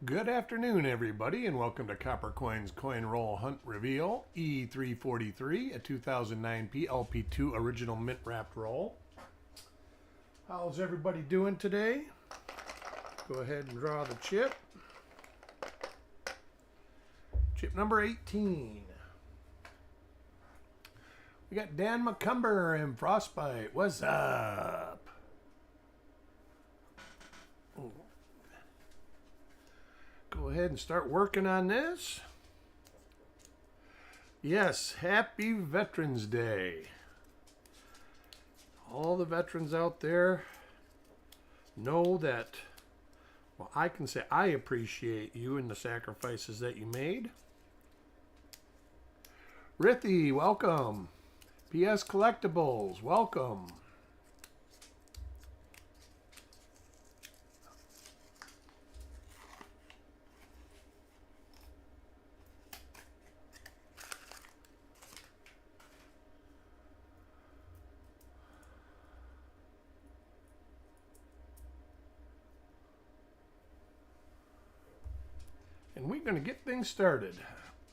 Good afternoon, everybody, and welcome to Copper Coins Coin Roll Hunt Reveal E343, a 2009 LP2 original mint wrapped roll. How's everybody doing today? Go ahead and draw the chip. Chip number 18. We got Dan McCumber and Frostbite. What's up? Go ahead and start working on this. Yes, happy Veterans Day. All the veterans out there know that, well, I can say I appreciate you and the sacrifices that you made. Rithy, welcome. PS Collectibles, welcome. And we're going to get things started.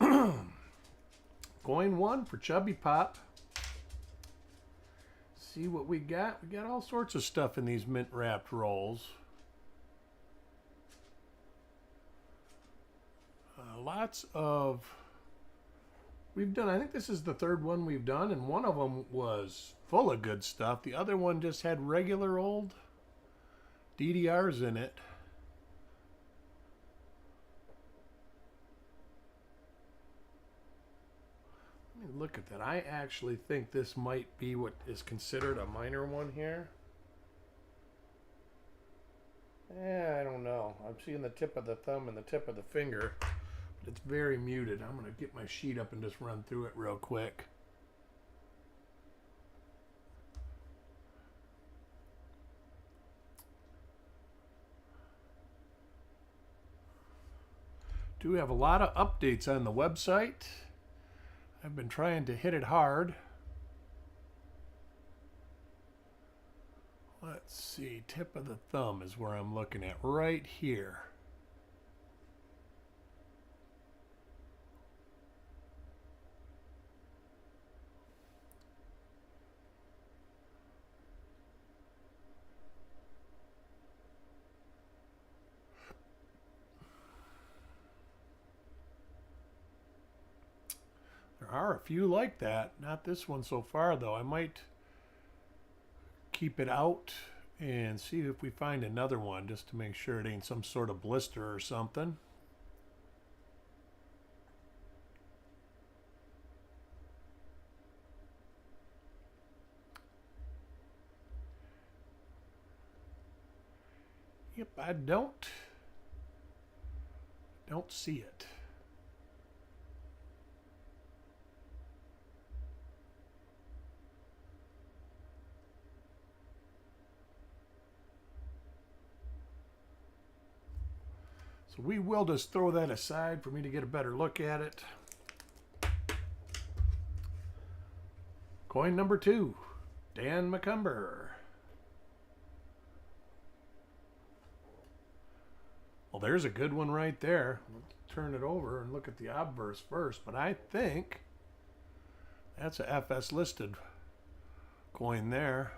Coin one for Chubby Pop. See what we got. We got all sorts of stuff in these mint wrapped rolls. Lots of... We've done, I think this is the third one we've done, and one of them was full of good stuff. The other one just had regular old DDRs in it. Look at that. I actually think this might be what is considered a minor one here. I don't know. I'm seeing the tip of the thumb and the tip of the finger, but it's very muted. I'm going to get my sheet up and just run through it real quick. Do have a lot of updates on the website. I've been trying to hit it hard. Let's see, tip of the thumb is where I'm looking at, right here. There are a few like that. Not this one so far, though. I might keep it out and see if we find another one just to make sure it ain't some sort of blister or something. Yep, I don't see it. So we will just throw that aside for me to get a better look at it. Coin number 2, Dan McCumber. Well, there's a good one right there. Let's turn it over and look at the obverse first, but I think that's a FS listed coin there.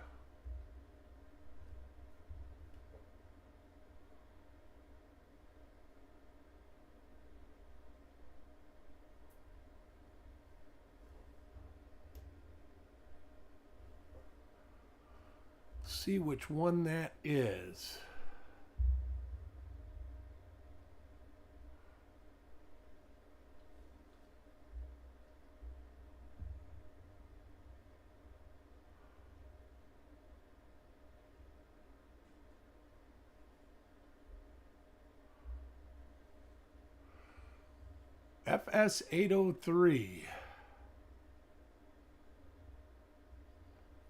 See which one that is. FS 803.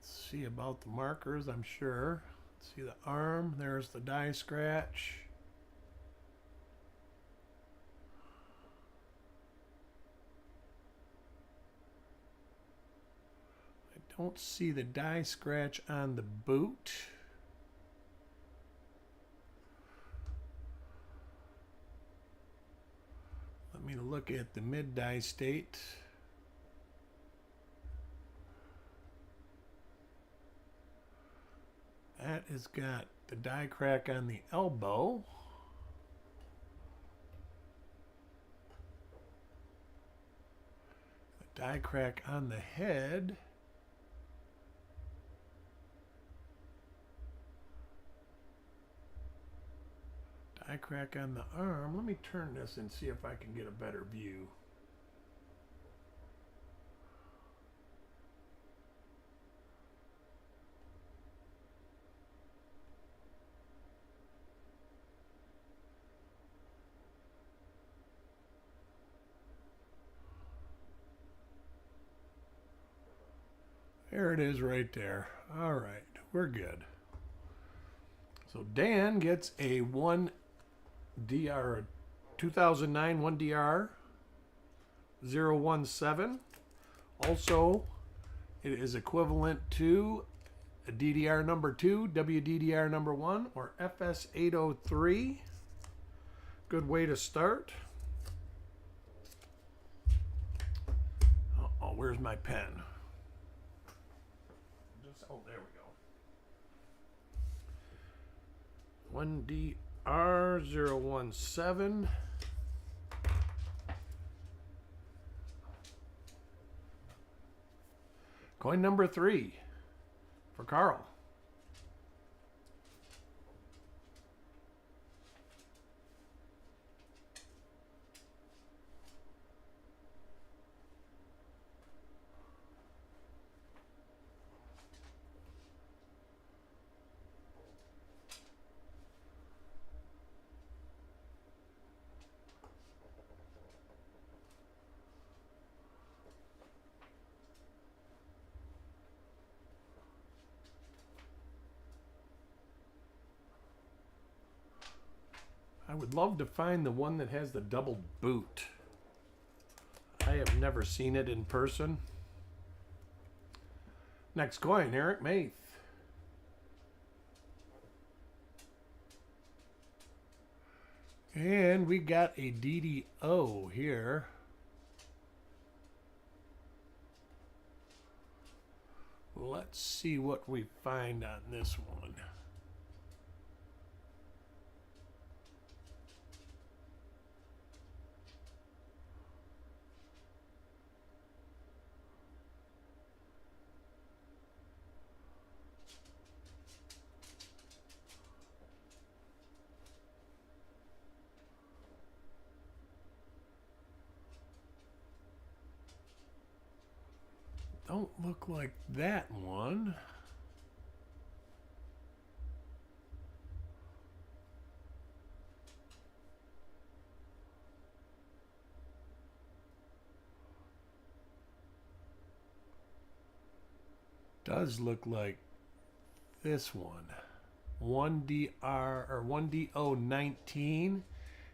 See about the markers, I'm sure. See the arm, there's the die scratch. I don't see the die scratch on the boot. Let me look at the mid-die state. That has got the die crack on the elbow. The die crack on the head. Die crack on the arm. Let me turn this and see if I can get a better view. There it is right there. All right, we're good. So Dan gets a 1DR 2009 1DR 017. Also, it is equivalent to a DDR number 2, WDDR number 1, or FS803. Good way to start. Oh, where's my pen? Oh, there we go. 1DR017. Coin number 3 for Carl. I would love to find the one that has the double boot. I have never seen it in person. Next coin, Eric Beyer. And we got a DDO here. Let's see what we find on this one. Don't look like that one. Does look like this one. 1DR or 1DO19,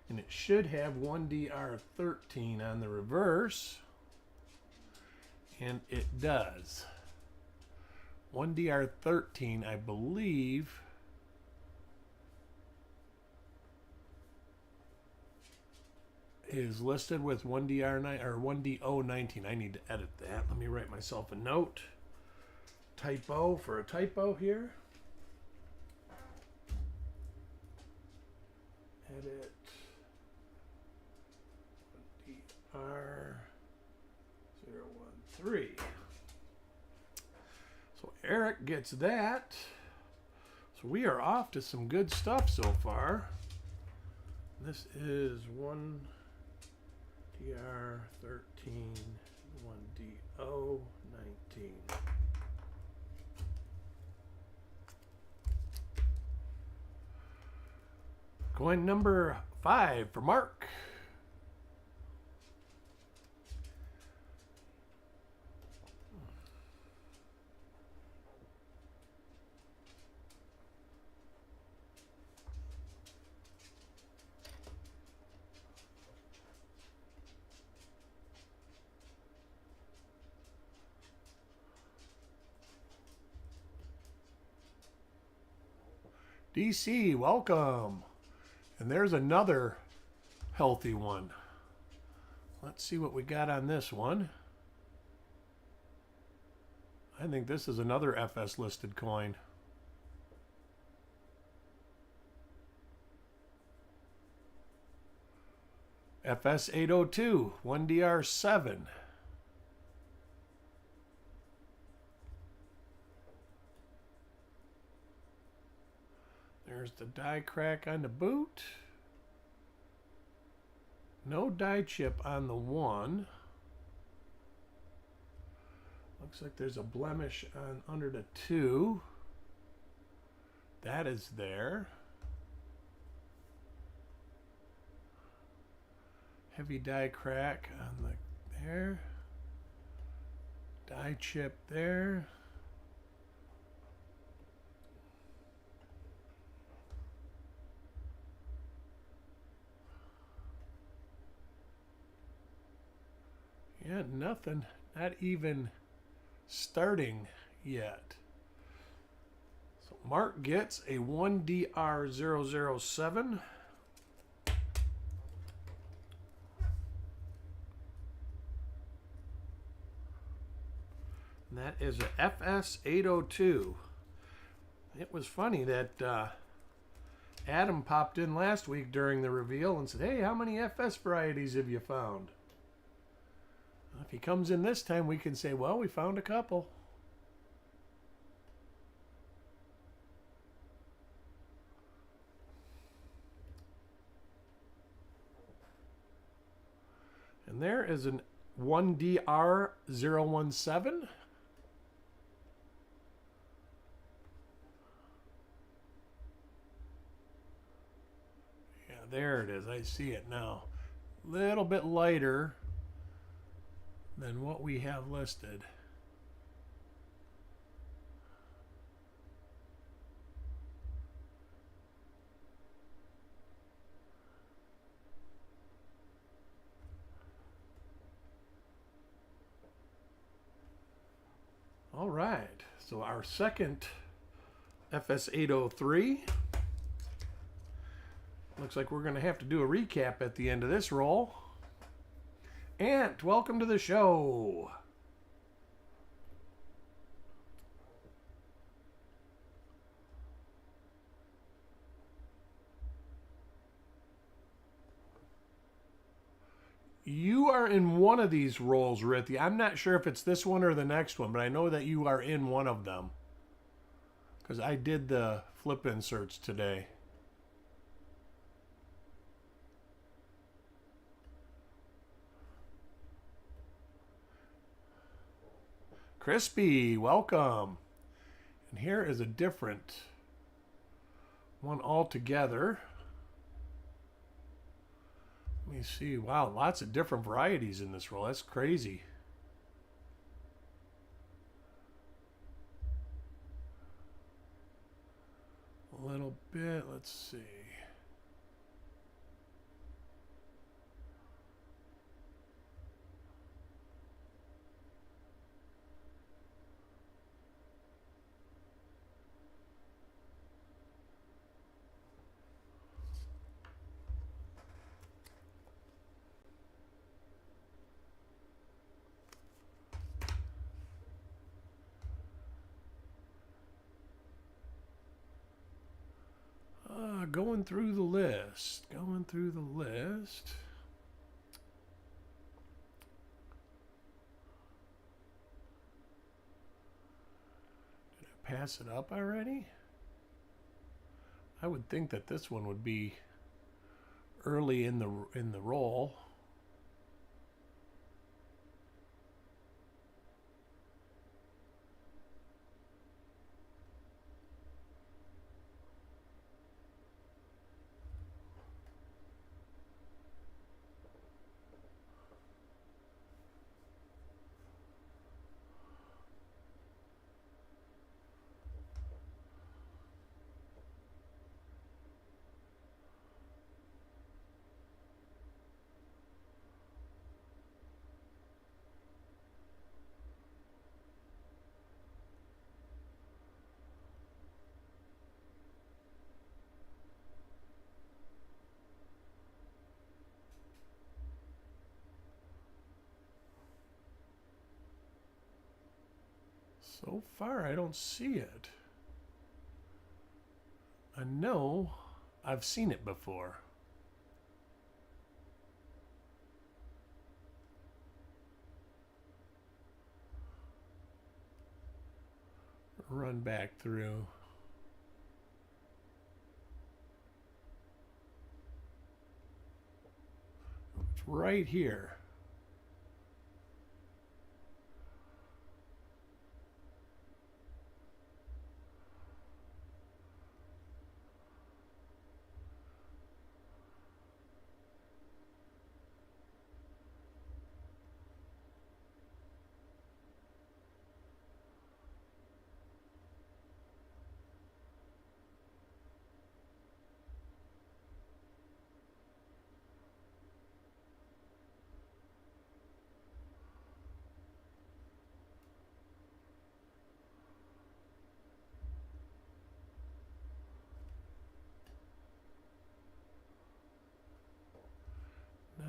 and it should have 1DR13 on the reverse. And it does. 1DR13, I believe, is listed with 1DR9 or 1DO19. I need to edit that. Let me write myself a note. Typo for a typo here. Edit 1DR013. So Eric gets that. So we are off to some good stuff so far. This is 1DR13, 1DO19. Coin number 5 for Mark. DC, welcome. And there's another healthy one. Let's see what we got on this one. I think this is another FS listed coin. FS 802, 1DR7. There's the die crack on the boot. No die chip on the one. Looks like there's a blemish on under the 2. That is there. Heavy die crack on the there. Die chip there. Yeah, nothing. Not even starting yet. So Mark gets a 1DR007. And that is a FS 802. It was funny that Adam popped in last week during the reveal and said, "Hey, how many FS varieties have you found?" If he comes in this time, we can say, well, we found a couple. And there is an 1DR017. Yeah, there it is. I see it now. A little bit lighter than what we have listed. All right, so our second FS 803. Looks like we're going to have to do a recap at the end of this roll. Ant, welcome to the show. You are in one of these rolls, Rithia. I'm not sure if it's this one or the next one, but I know that you are in one of them. Because I did the flip inserts today. Crispy, welcome. And here is a different one altogether. Let me see. Wow, lots of different varieties in this roll. That's crazy. A little bit. Let's see. Going through the list. Going through the list. Did I pass it up already? I would think that this one would be early in the roll. So far, I don't see it. I know I've seen it before. Run back through. It's right here.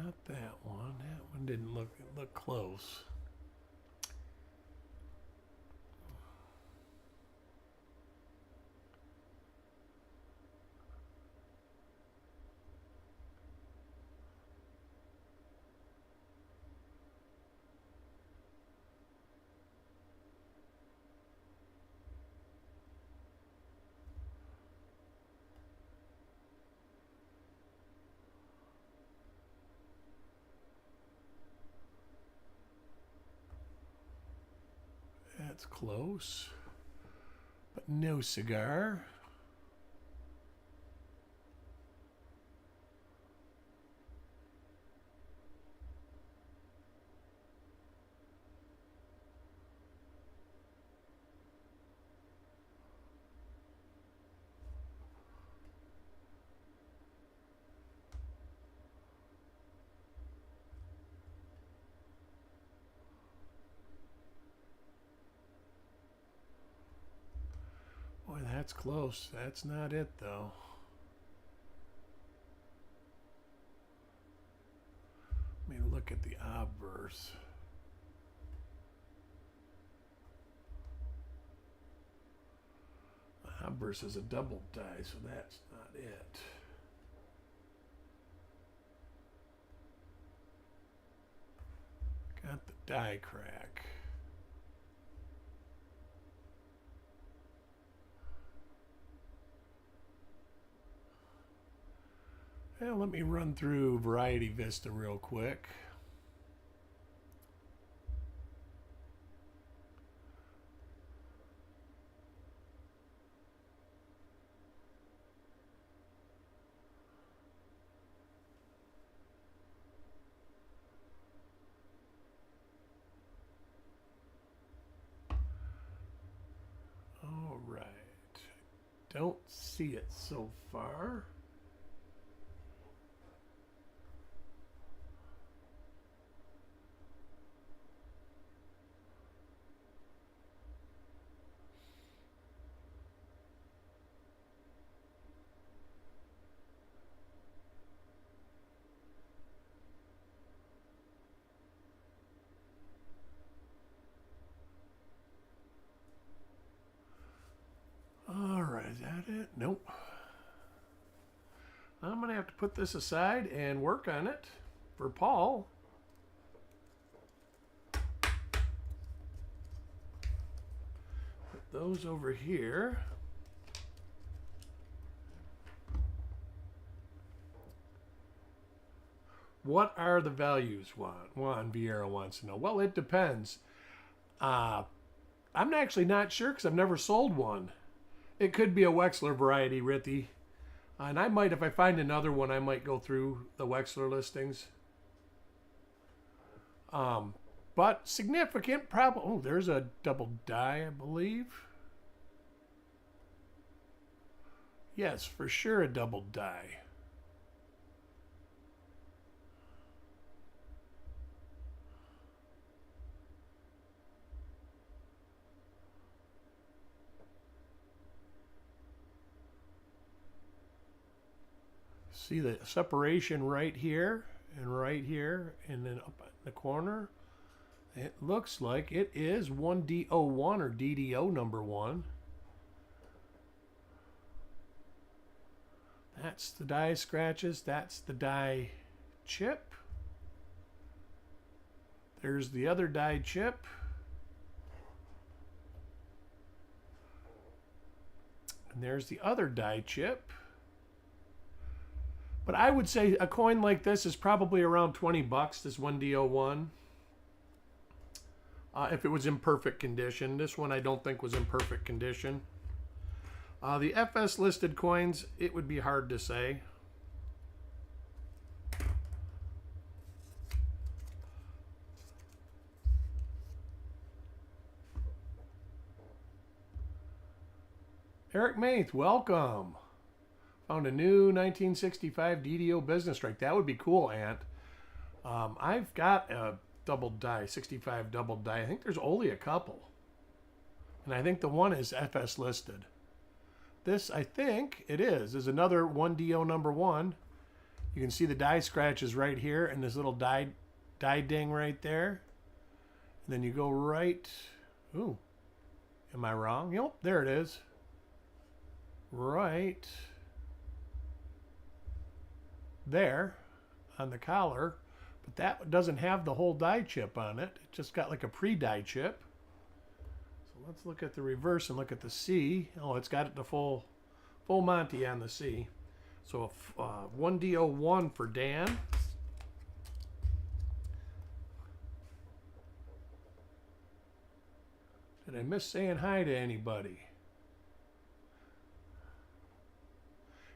Not that one. That one didn't look close. That's close, but no cigar. Boy, that's close. That's not it, though. Let me look at the obverse. The obverse is a double die, so that's not it. Got the die crack. Well, let me run through Variety Vista real quick. All right. Don't see it so far. Is that it? Nope. I'm going to have to put this aside and work on it for Paul. Put those over here. What are the values, Juan Vieira wants to know. Well, it depends. I'm actually not sure because I've never sold one. It could be a Wexler variety, Rithy. And I might, if I find another one, I might go through the Wexler listings. But significant problem. Oh, there's a double die, I believe. Yes, for sure a double die. See the separation right here, and then up in the corner. It looks like it is 1D01 or DDO number 1. That's the die scratches. That's the die chip. There's the other die chip. And there's the other die chip. But I would say a coin like this is probably around 20 bucks, this 1D01. If it was in perfect condition. This one I don't think was in perfect condition. The FS listed coins, it would be hard to say. Eric Maith, welcome. Found a new 1965 DDO business strike. That would be cool, Ant. I've got a double die, 65 double die. I think there's only a couple. And I think the one is FS listed. This, I think it is another 1DO number 1. You can see the die scratches right here and this little die ding right there. And then you go right, ooh, am I wrong? Yep, there it is. Right there on the collar. But that doesn't have the whole die chip on it. It just got like a pre-die chip. So let's look at the reverse and look at the C. Oh, it's got it the full Monty on the C. So 1D01 for Dan. Did I miss saying hi to anybody?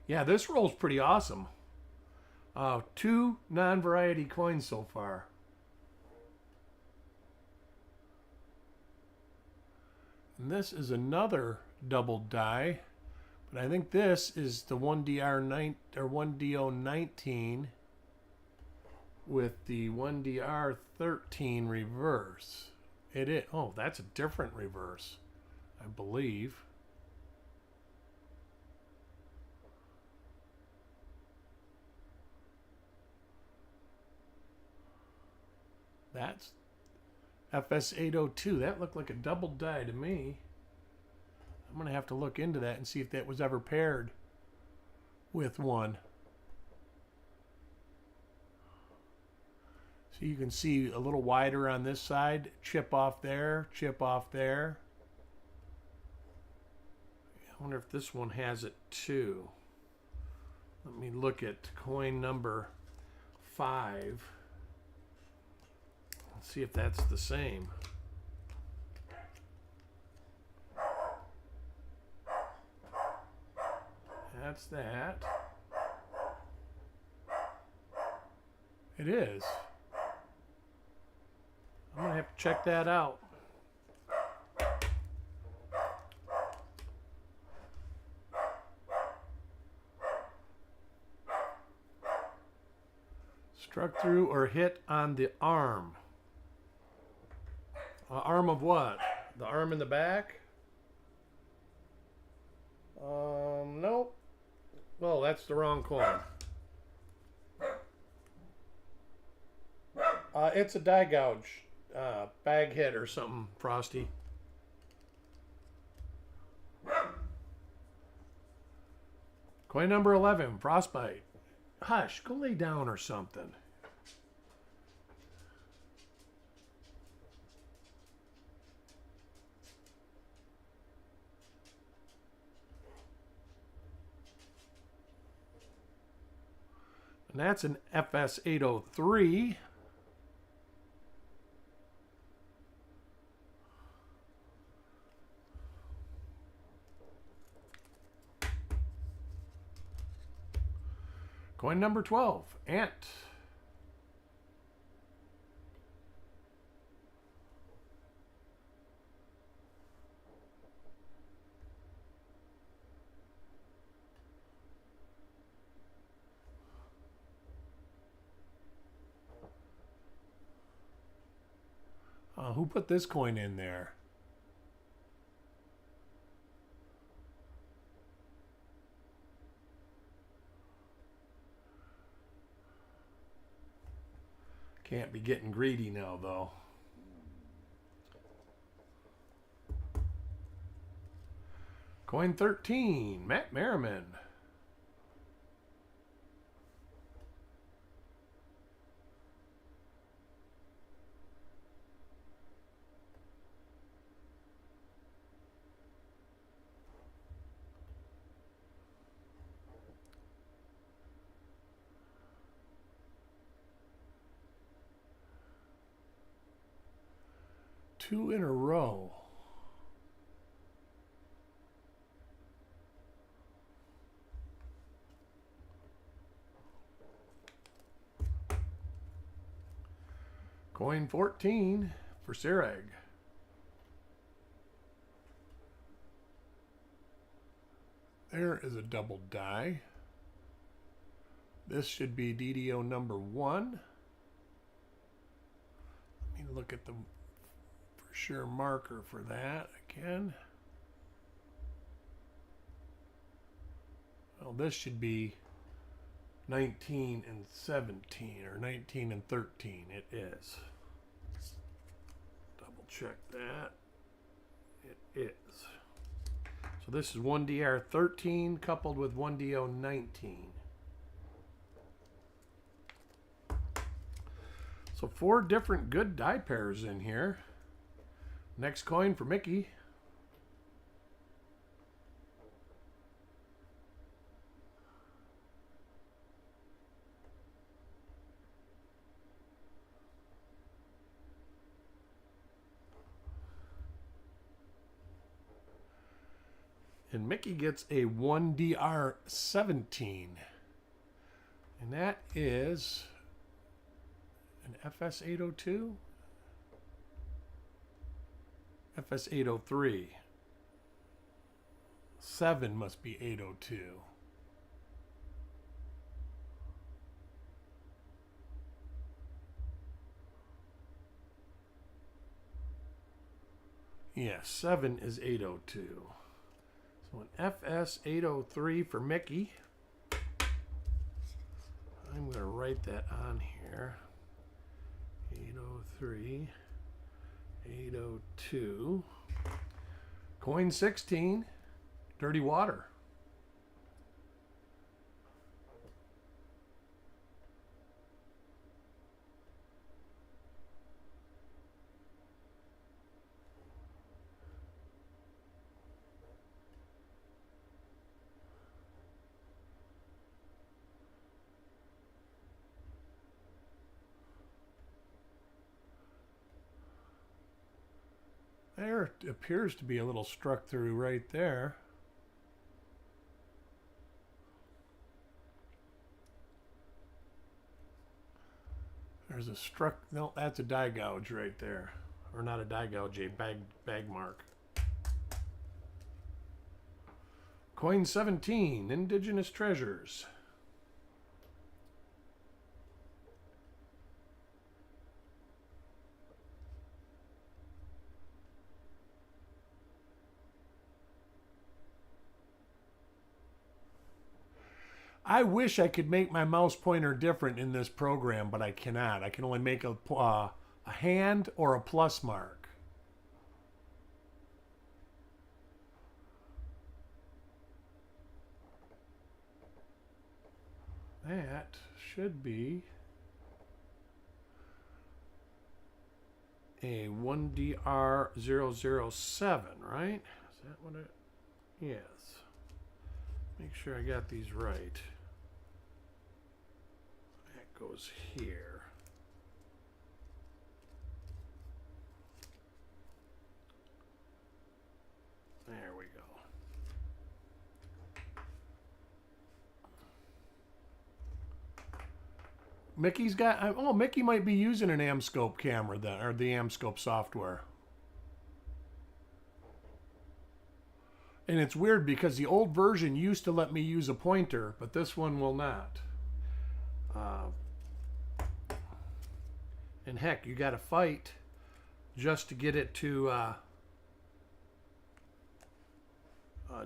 Yeah, this roll's pretty awesome. 2 non-variety coins so far. And this is another double die, but I think this is the 1DR9 or 1DO19 with the 1DR13 reverse. It is. Oh, that's a different reverse, I believe. That's FS802. That looked like a double die to me. I'm going to have to look into that and see if that was ever paired with one. So you can see a little wider on this side. Chip off there, chip off there. I wonder if this one has it too. Let me look at coin number 5. See if that's the same. That's that. It is. I'm gonna have to check that out. Struck through or hit on the arm. Arm of what? The arm in the back? Nope. Well, that's the wrong coin. It's a die gouge. Bag hit or something, Frosty. Coin number 11, Frostbite. Hush, go lay down or something. And that's an FS803. Coin number 12, Ant. Who put this coin in there? Can't be getting greedy now, though. Coin 13, Matt Merriman. Two in a row. Coin 14 for Sereg. There is a double die. This should be DDO number 1. Let me look at the for sure marker for that again. Well, this should be 19 and 17, or 19 and 13. It is. Double check that. It is. So this is 1DR13 coupled with 1DO19. So 4 different good die pairs in here. Next coin for Mickey. And Mickey gets a 1DR17. And that is an FS802? FS803. 7 must be 802. Yeah, 7 is 802. So an FS803 for Mickey. I'm going to write that on here. 803, 802. Coin 16, Dirty Water. There appears to be a little struck through right there. There's a struck, no, that's a die gouge right there. Or not a die gouge, a bag mark. Coin 17, Indigenous Treasures. I wish I could make my mouse pointer different in this program, but I cannot. I can only make a hand or a plus mark. That should be a 1DR007, right? Is that what it is? Make sure I got these right. That goes here. There we go. Mickey's got, oh, Mickey might be using an Amscope camera then, or the Amscope software. And it's weird because the old version used to let me use a pointer, but this one will not. And heck, you got to fight just to get it to,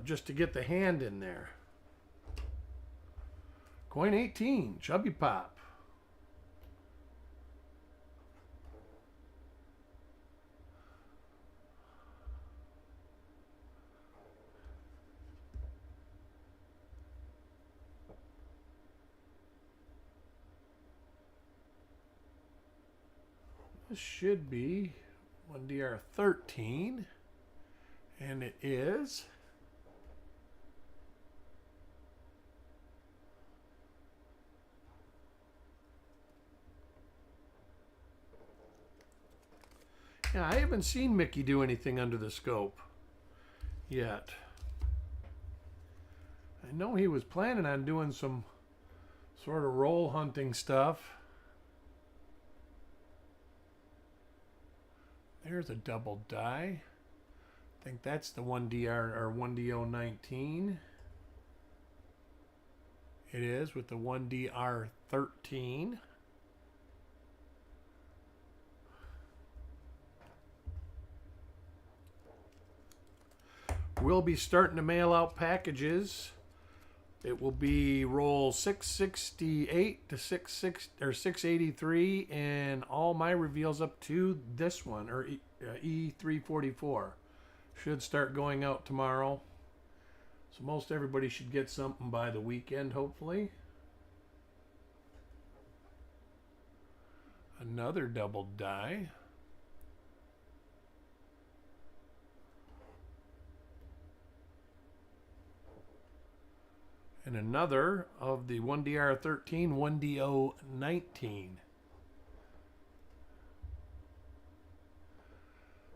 just to get the hand in there. Coin 18, Chubby Pop. This should be 1DR13, and it is. Yeah, I haven't seen Mickey do anything under the scope yet. I know he was planning on doing some sort of roll hunting stuff. There's a double die. I think that's the 1DR or 1DO19. It is with the 1DR13. We'll be starting to mail out packages. It will be roll 668 to 683, and all my reveals up to this one, or E344, should start going out tomorrow. So most everybody should get something by the weekend, hopefully. Another double die. And another of the 1DR13, 1DO19.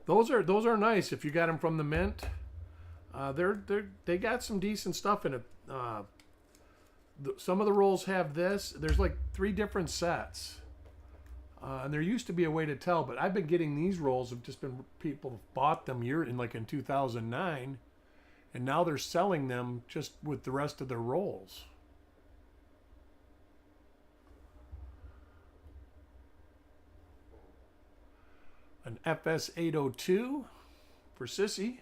Those are nice if you got them from the mint. They got some decent stuff in it. Some of the rolls have this. There's like 3 different sets. And there used to be a way to tell, but I've been getting these rolls. Have just been people bought them in 2009. And now they're selling them just with the rest of their rolls. An FS802 for Sissy.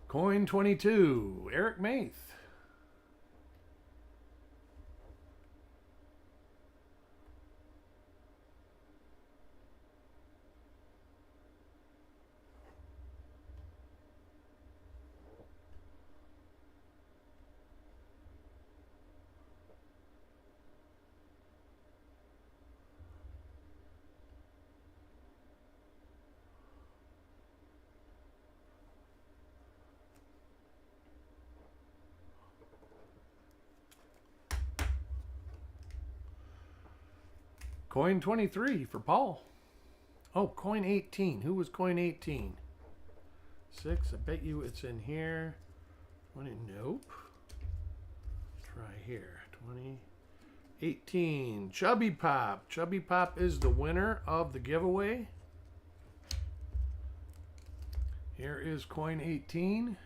Coin 22, Eric Beyer. Coin 23 for Paul. Oh, coin 18. Who was coin 18? 6. I bet you it's in here. 20. Nope. Try here. 20. 18. Chubby Pop. Chubby Pop is the winner of the giveaway. Here is coin 18.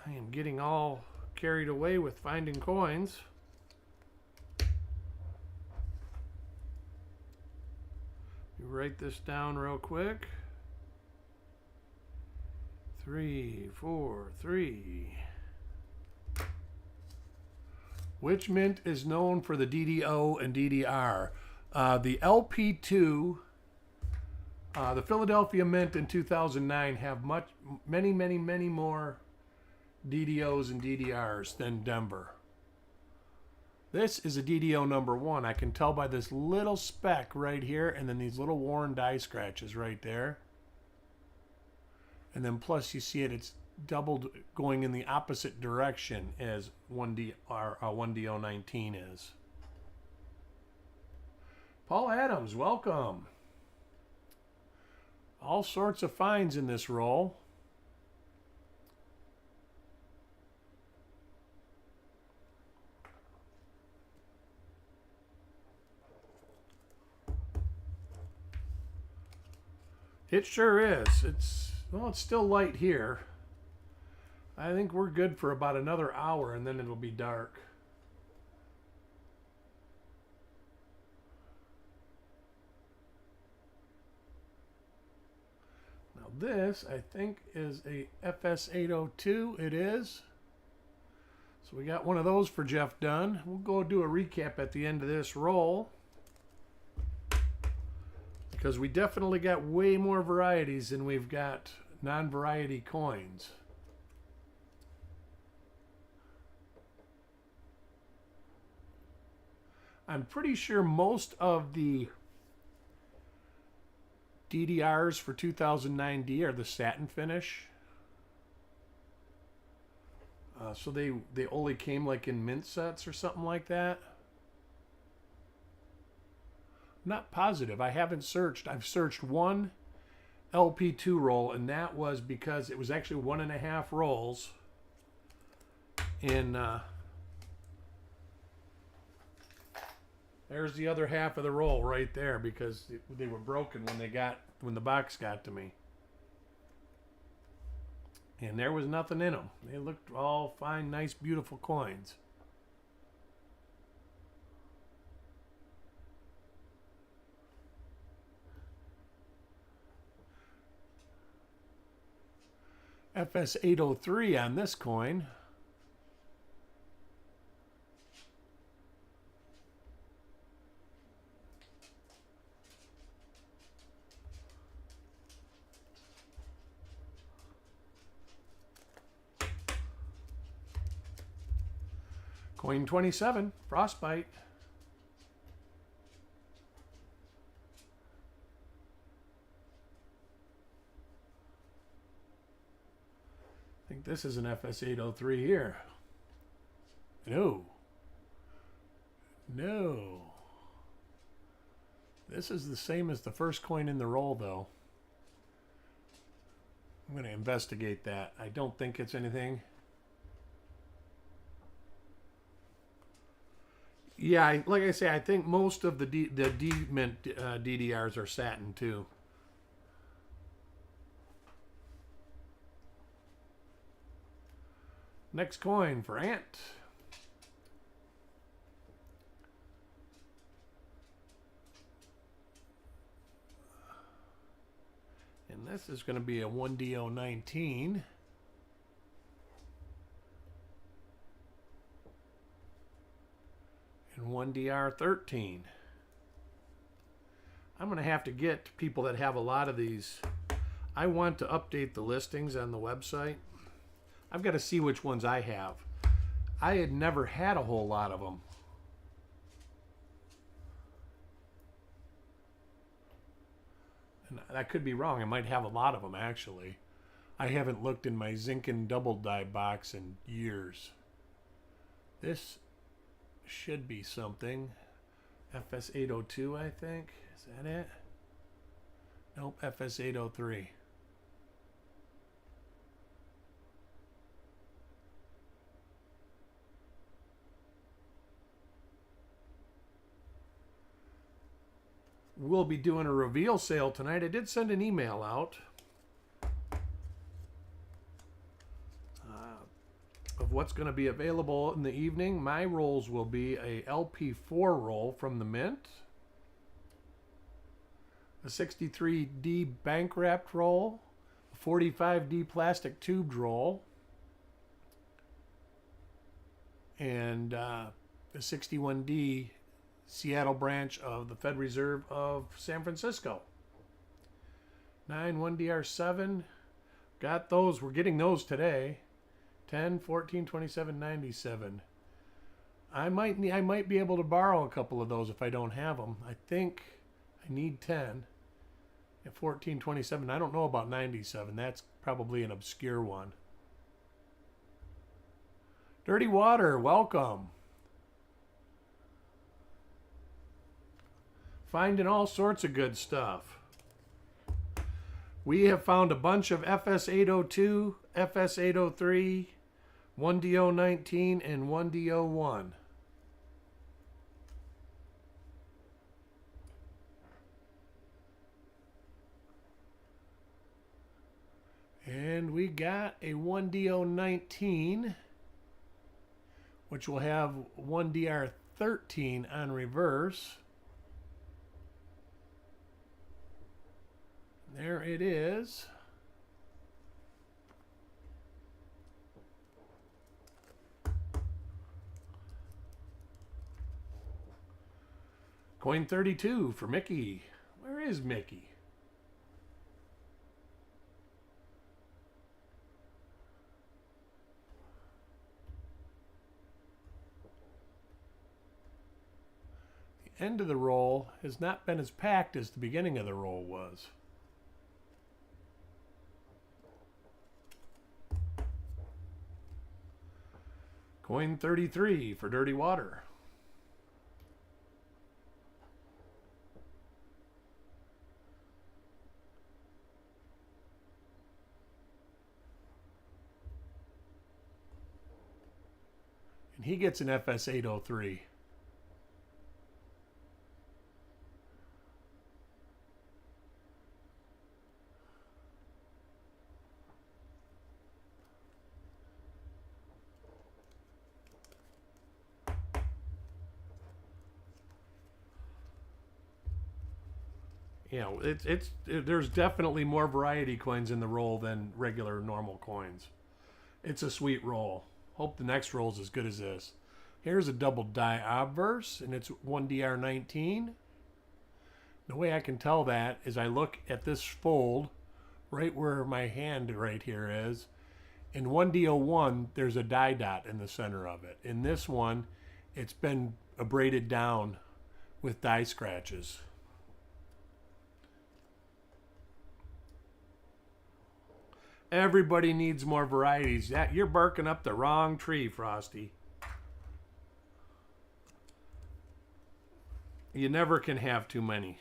I am getting all carried away with finding coins. Write this down real quick. 3, 4, 3. Which mint is known for the DDO and DDR? The LP2, the Philadelphia Mint in 2009 have many more DDOs and DDRs than Denver. This is a DDO number 1. I can tell by this little speck right here, and then these little worn die scratches right there. And then plus you see it's doubled going in the opposite direction as 1DO19 is. Paul Adams, welcome. All sorts of finds in this roll. It sure is. It's still light here. I think we're good for about another hour and then it'll be dark. Now this, I think, is a FS802. It is. So we got one of those for Jeff Dunn. We'll go do a recap at the end of this roll, because we definitely got way more varieties than we've got non-variety coins. I'm pretty sure most of the DDRs for 2009D are the satin finish. So they only came like in mint sets or something like that. I'm not positive. I haven't searched. I've searched one LP2 roll, and that was because it was actually 1.5 rolls in there's the other half of the roll right there, because they were broken when the box got to me. And there was nothing in them. They looked all fine, nice, beautiful coins. FS803 on this coin. Coin 27, Frostbite. I think this is an FS803 here. No. No. This is the same as the first coin in the roll, though. I'm going to investigate that. I don't think it's anything. Yeah, like I say, I think most of the lMint DDRs are satin too. Next coin for Ant. And this is going to be a 1DO19. And 1DR13. I'm going to have to get people that have a lot of these. I want to update the listings on the website. I've got to see which ones I have. I had never had a whole lot of them. And that could be wrong. I might have a lot of them, actually. I haven't looked in my Zinken double die box in years. This should be something. FS802, I think. Is that it? Nope, FS803. We'll be doing a reveal sale tonight. I did send an email out of what's going to be available in the evening. My rolls will be a LP4 roll from the Mint, a 63D bank wrapped roll, a 45D plastic tubed roll, and a 61D Seattle branch of the Fed Reserve of San Francisco. 9 1DR7. Got those. We're getting those today. 10, 14, 27, 97. I might be able to borrow a couple of those if I don't have them. I think I need 10. At 14, 27. I don't know about 97. That's probably an obscure one. Dirty Water, welcome. Finding all sorts of good stuff. We have found a bunch of FS802, FS803, 1DO19, and 1DO1. And we got a 1DO19, which will have 1DR13 on reverse. There it is. Coin 32 for Mickey. Where is Mickey? end of the roll has not been as packed as the beginning of the roll was. Coin 33 for Dirty Water. And he gets an FS 803. You know, there's definitely more variety coins in the roll than regular normal coins. It's a sweet roll. Hope the next roll's as good as this. Here's a double die obverse, and it's 1DR19. The way I can tell that is I look at this fold right where my hand right here is. In 1D01, there's a die dot in the center of it. In this one, it's been abraded down with die scratches. Everybody needs more varieties. You're barking up the wrong tree, Frosty. You never can have too many.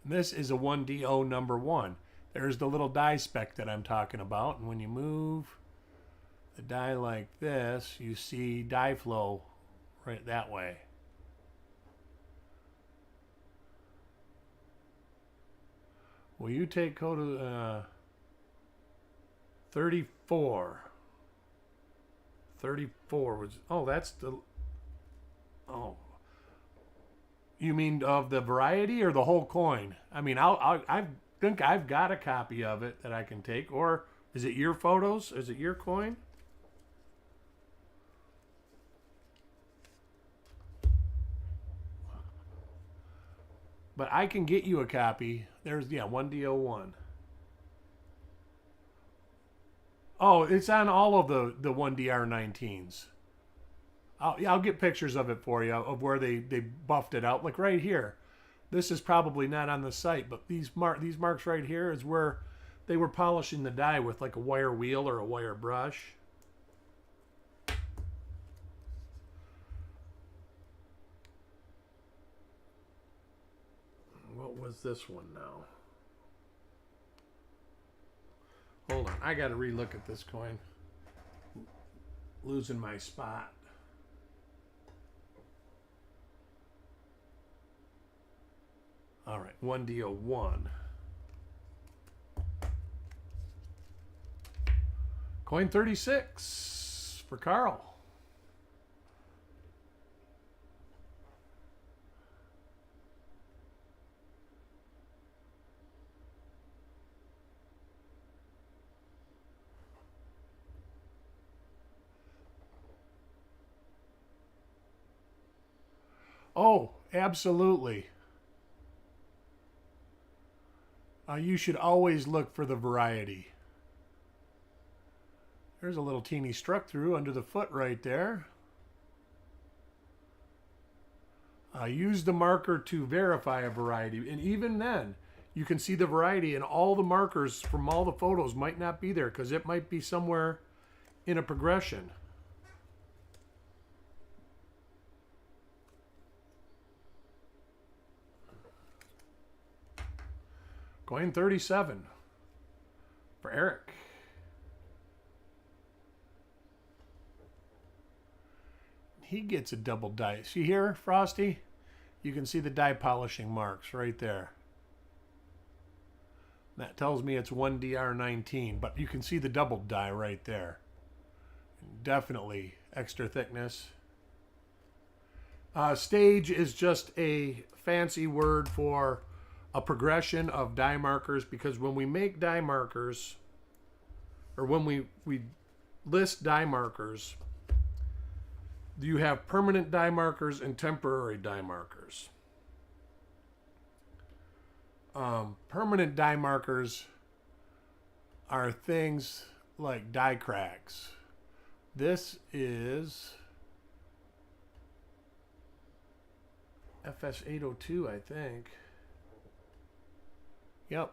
This is a 1DO number 1. There's the little die speck that I'm talking about. And when you move the die like this, you see die flow right that way. Well, you take code 34. 34 was, oh, that's the, oh. You mean of the variety or the whole coin? I mean, I think I've got a copy of it that I can take. Or is it your photos? Is it your coin? But I can get you a copy. There's, yeah, 1D01. Oh, it's on all of the 1DR19s. I'll get pictures of it for you, of where they buffed it out. Like right here. This is probably not on the site, but these marks right here is where they were polishing the die with like a wire wheel or a wire brush. What was this one now? Hold on, I gotta relook at this coin. Losing my spot. All right, 1D01. Coin 36 for Carl. Oh, absolutely. You should always look for the variety. There's a little teeny struck through under the foot right there. Use the marker to verify a variety. And even then, you can see the variety, and all the markers from all the photos might not be there because it might be somewhere in a progression. Coin 37 for Eric. He gets a double die. See here, Frosty? You can see the die polishing marks right there. That tells me it's 1DR19, but you can see the double die right there. Definitely extra thickness. Stage is just a fancy word for a progression of die markers, because when we make die markers, or when we list die markers, you have permanent die markers and temporary die markers. Permanent die markers are things like die cracks. This is FS802, I think. Yep.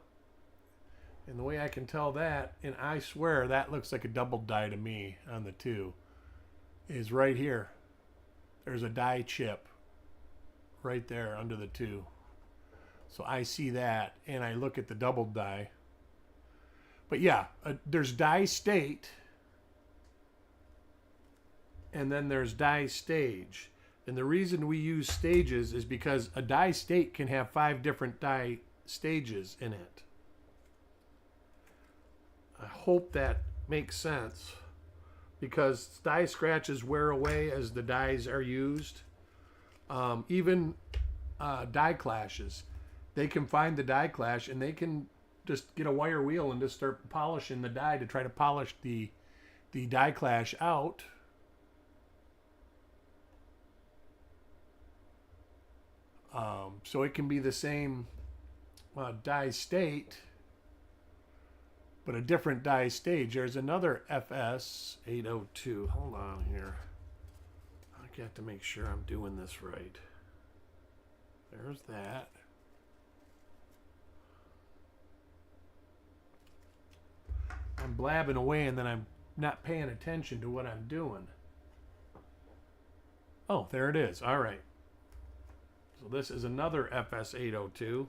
And the way I can tell that, and I swear that looks like a double die to me on the 2, is right here. There's a die chip right there under the 2. So I see that, and I look at the double die. But yeah, there's die state, and then there's die stage. And the reason we use stages is because a die state can have 5 different die stages in it. I hope that makes sense, because die scratches wear away as the dies are used. Even die clashes, they can find the die clash and they can just get a wire wheel and just start polishing the die to try to polish the die clash out. So it can be the same die state, but a different die stage. There's another FS802. Hold on here. I got to make sure I'm doing this right. There's that. I'm blabbing away and then I'm not paying attention to what I'm doing. Oh, there it is. All right. So this is another FS802.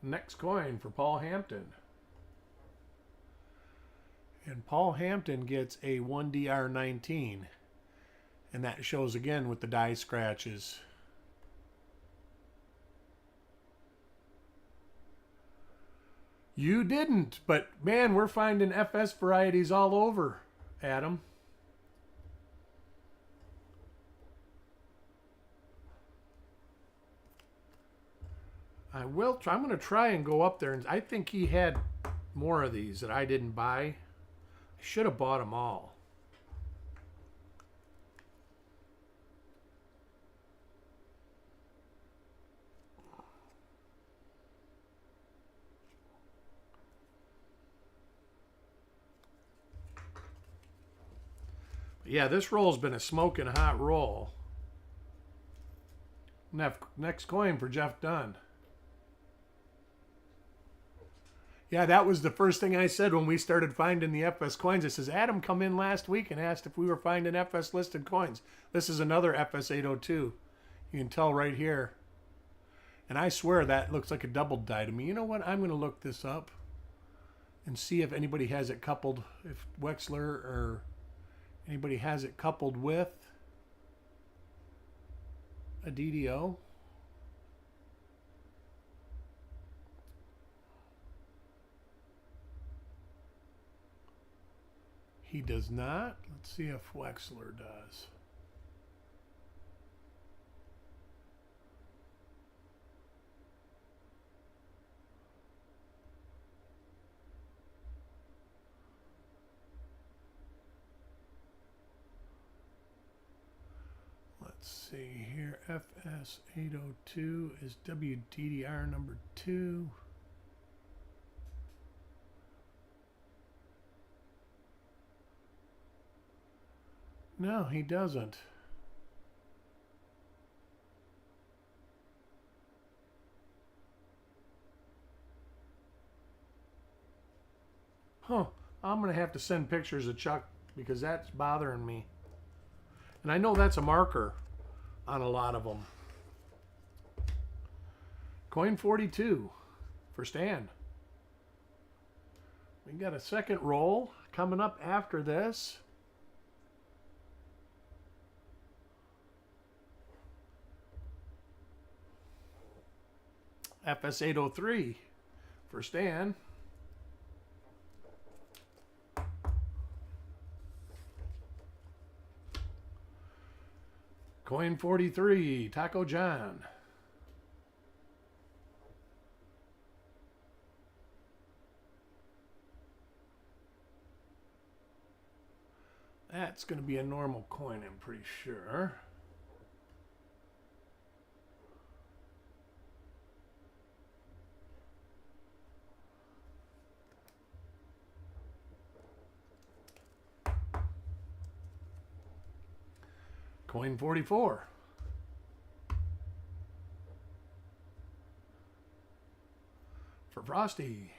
Next coin for Paul Hampton. And Paul Hampton gets a 1DR19. And that shows again with the die scratches. You didn't, but man, we're finding FS varieties all over, Adam. I'm going to try and go up there, and I think he had more of these that I didn't buy. I should have bought them all. Yeah, this roll's been a smoking hot roll. Next coin for Jeff Dunn. Yeah, that was the first thing I said when we started finding the FS coins. It says, Adam come in last week and asked if we were finding FS listed coins. This is another FS802. You can tell right here. And I swear that looks like a double die to me. You know what? I'm going to look this up and see if anybody has it coupled, if Wexler or anybody has it coupled with a DDO. He does not. Let's see if Wexler does. Let's see here. FS802 is WDDR number 2. No, he doesn't. Huh. I'm going to have to send pictures of Chuck because that's bothering me. And I know that's a marker on a lot of them. Coin 42 for Stan. We got a second roll coming up after this. FS803 for Stan. Coin 43, Taco John. That's going to be a normal coin, I'm pretty sure. Coin 44. For Frosty.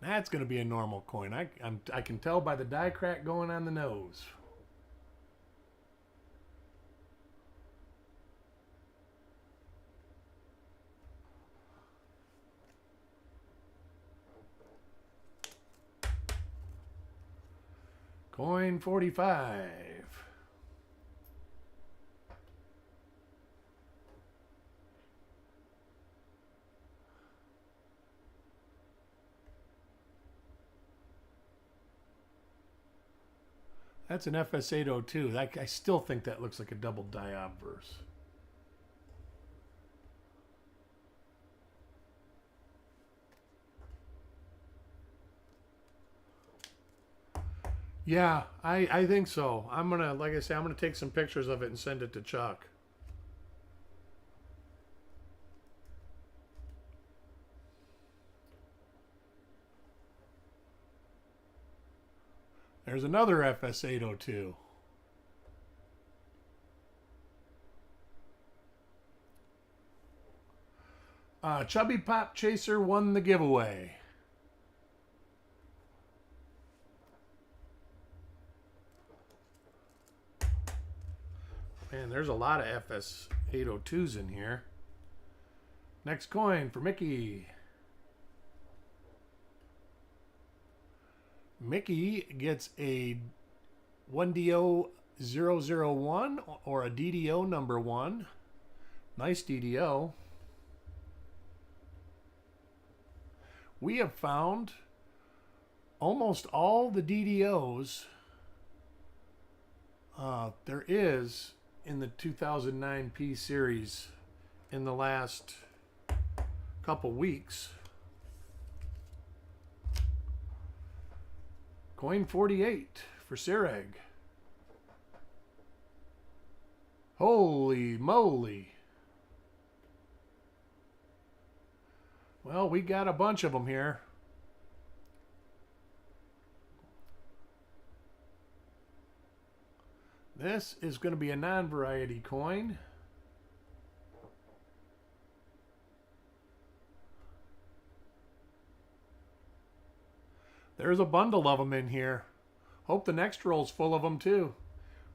That's going to be a normal coin. I can tell by the die crack going on the nose. Coin 45. That's an FS802. I still think that looks like a double die obverse. Yeah, I think so. I'm gonna, like I say, I'm gonna take some pictures of it and send it to Chuck. There's another FS802. Chubby Pop Chaser won the giveaway. Man, there's a lot of FS802s in here. Next coin for Mickey. Mickey gets a 1DO001 or a DDO number 1. Nice DDO. We have found almost all the DDOs there is in the 2009 P series in the last couple weeks. Coin 48 for Sireg. Holy moly. Well, we got a bunch of them here. This is going to be a non-variety coin. There's a bundle of them in here. Hope the next roll's full of them too.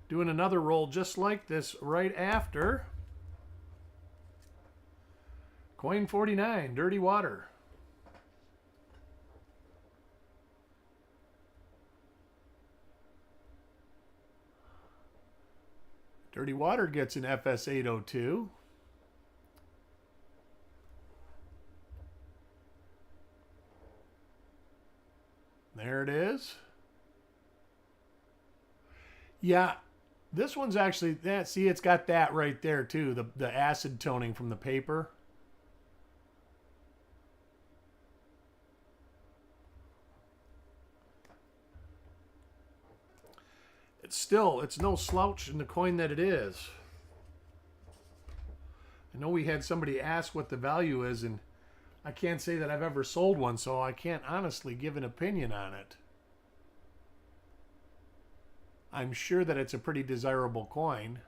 Doing another roll just like this right after. Coin 49, Dirty Water. Dirty Water gets an FS802. There it is. Yeah, this one's actually, see, it's got that right there too, the acid toning from the paper. It's no slouch in the coin that it is. I know we had somebody ask what the value is, and I can't say that I've ever sold one, so I can't honestly give an opinion on it. I'm sure that it's a pretty desirable coin.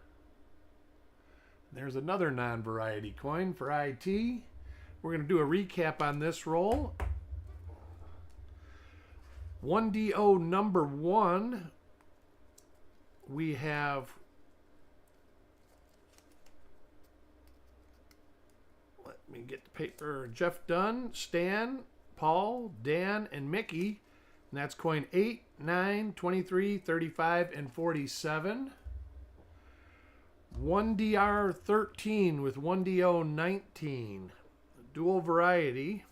There's another non-variety coin for IT. We're going to do a recap on this roll. 1DO number 1. We have, let me get the paper, Jeff Dunn, Stan, Paul, Dan, and Mickey. And that's coin 8, 9, 23, 35, and 47. 1DR13 with 1DO19. Dual variety.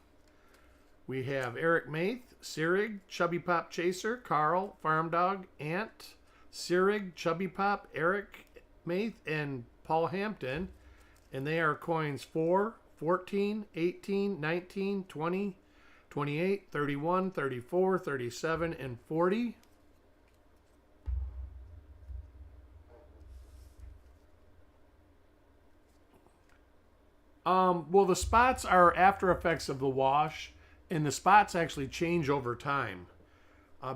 We have Eric Maith, Sirig, Chubby Pop Chaser, Carl, Farm Dog, Ant, Sirig, Chubby Pop, Eric Maith, and Paul Hampton. And they are coins 4, 14, 18, 19, 20, 28, 31, 34, 37, and 40. Well, the spots are after effects of the wash, and the spots actually change over time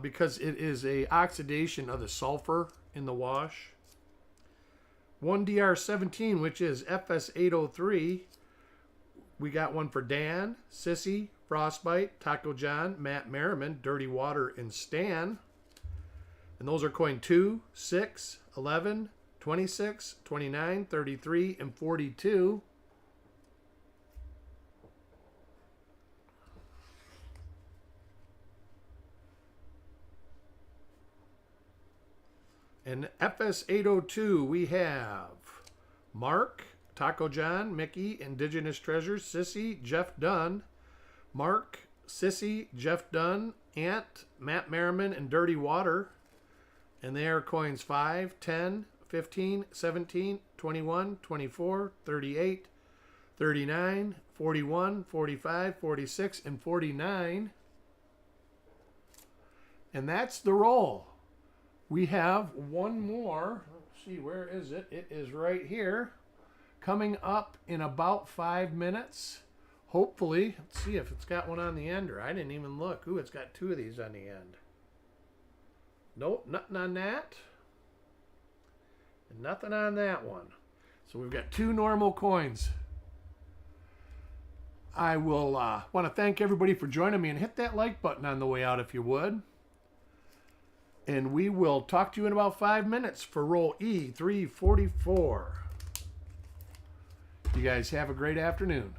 because it is a oxidation of the sulfur in the wash. 1DR17, which is FS803. We got one for Dan, Sissy, Frostbite, Taco John, Matt Merriman, Dirty Water, and Stan. And those are coin 2, 6, 11, 26, 29, 33, and 42. And FS802, we have Mark, Taco John, Mickey, Indigenous Treasures, Sissy, Jeff Dunn, Mark, Sissy, Jeff Dunn, Ant, Matt Merriman, and Dirty Water. And they are coins 5, 10, 15, 17, 21, 24, 38, 39, 41, 45, 46, and 49. And that's the roll. We have one more. Let's see, where is it? It is right here. Coming up in about 5 minutes. Hopefully. Let's see if it's got one on the end, or I didn't even look. Ooh, it's got 2 of these on the end. Nope, nothing on that. And nothing on that one. So we've got 2 normal coins. I will want to thank everybody for joining me, and hit that like button on the way out if you would. And we will talk to you in about 5 minutes for roll E344. You guys have a great afternoon.